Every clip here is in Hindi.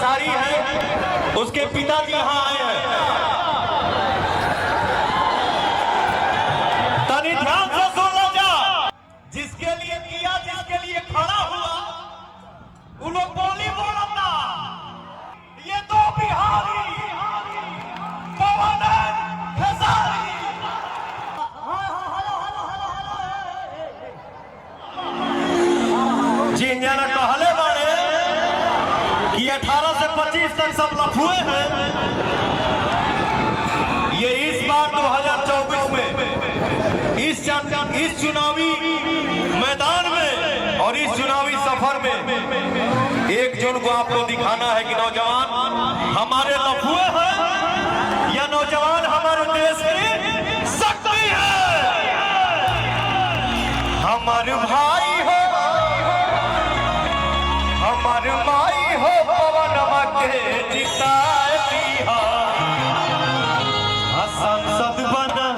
खेसारी है, उसके पिताजी यहाँ आए हैं। तनी ध्यान से सुन लो जा। जिसके लिए किया, जिसके लिए खड़ा हुआ, उन लोग बोली बोलता ये तो बिहारी पवन खेसारी। जी जना कहले बारे कि 18 से 25 तक सब लफुए हैं। ये इस बार 2024 में इस चुनावी मैदान में और इस चुनावी सफर में 1 जून को आपको दिखाना है कि नौजवान हमारे लफुए हैं या नौजवान हमारे देश की शक्ति है। हमारे भाई हो, हमारे माई हो, पवन के जिताए बिहार संसद बना।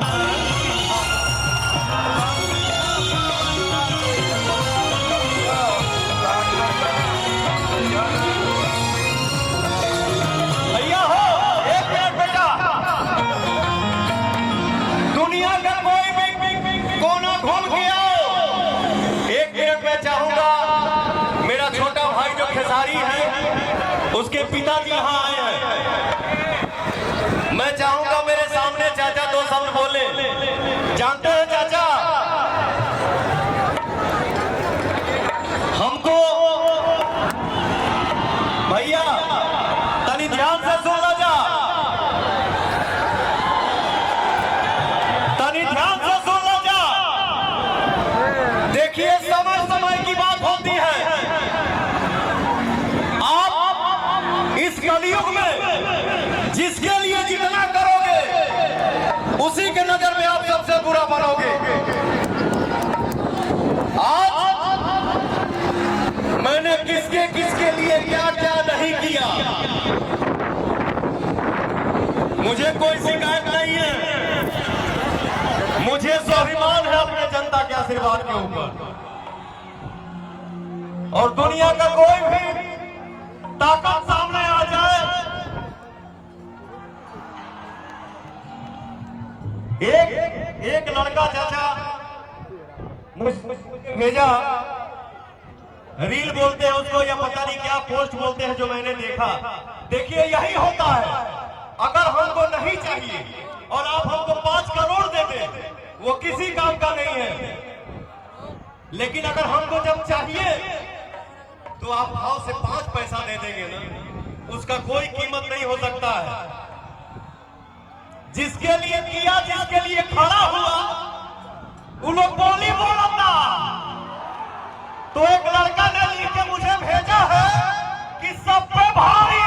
भैया हो, एक मिनट बेटा, दुनिया का कोई भी कोना घूम के आओ। 1 मिनट में चाहूंगा मेरा छोटा भाई जो खेसारी है, उसके पिताजी यहाँ आए हैं। मैं चाहूंगा मेरे सामने चाचा 2 शब्द बोले। जानते हैं चाचा, हमको भैया तनी ध्यान से सुन लो जा, तनी ध्यान से सुन लो जा। देखिए समय समय की बात होती है। आप इस कलयुग में जिसके लिए जितना करोगे उसी के नजर में आप सबसे बुरा बनोगे। आज मैंने किसके किसके लिए क्या क्या नहीं किया, मुझे कोई शिकायत नहीं है। मुझे स्वाभिमान है अपने जनता के आशीर्वाद के ऊपर। और दुनिया का कोई भी ताकत सामने आ जाए, एक लड़का चाचा मुझे भेजा, रील बोलते हैं उसको या पता नहीं क्या पोस्ट बोलते हैं, जो मैंने देखा। देखिए यही होता है, अगर हमको नहीं चाहिए और आप हमको 5 करोड़ दे दे, वो किसी काम का नहीं है। लेकिन अगर हमको जब चाहिए तो आप भाव से 5 पैसा दे देंगे ना, उसका कोई कीमत नहीं हो सकता है। जिसके लिए किया, जिसके लिए खड़ा हुआ, उन लोग बोली बोलता। तो एक लड़का ने लिख के मुझे भेजा है कि सब पे भारी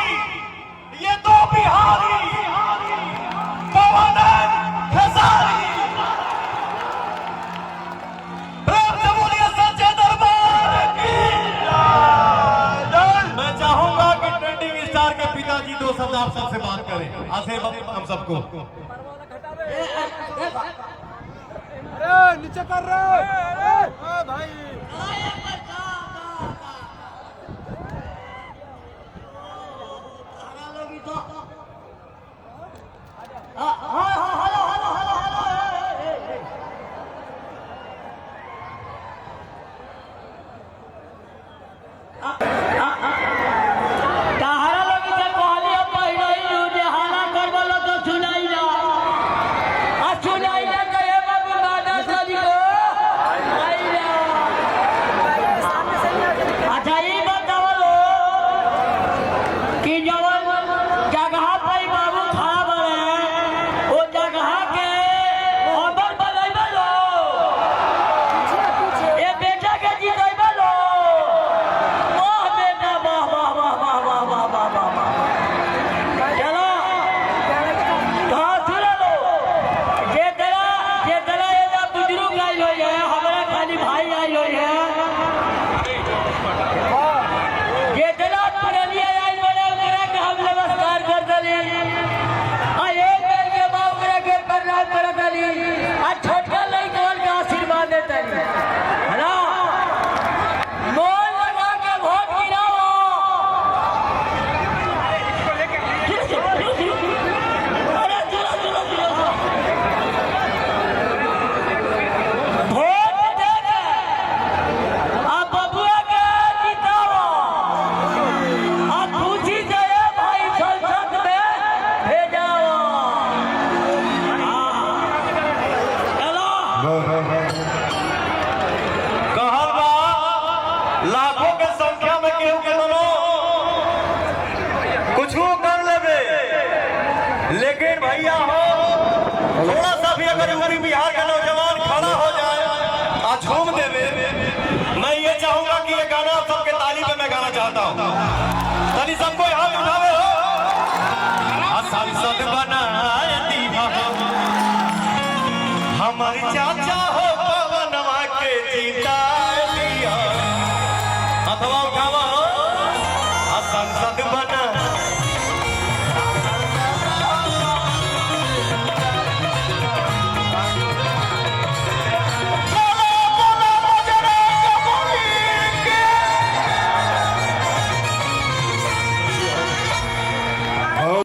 ये तो बिहारी पवन खेसारी। बोलिए सच्चे दरबार की जय। मैं चाहूंगा कि ट्रेंडिंग स्टार के पिताजी 2 शब्द आप सबसे बात करें, आशीर्वाद हम सबको। अरे नीचे कर रहे भाई। थोड़ा सा भी अगर यूपी बिहार का नौजवान खड़ा हो जाए और झूम देवे, मैं ये चाहूंगा कि ये गाना सबके ताली पे मैं गाना चाहता हूँ। ताली सबको हाथ उठावे हो, सांसद बनाए दीवा हमारी चाचा हो पवनवा के जीता लिया, अथवा उठावा हो सांसद बना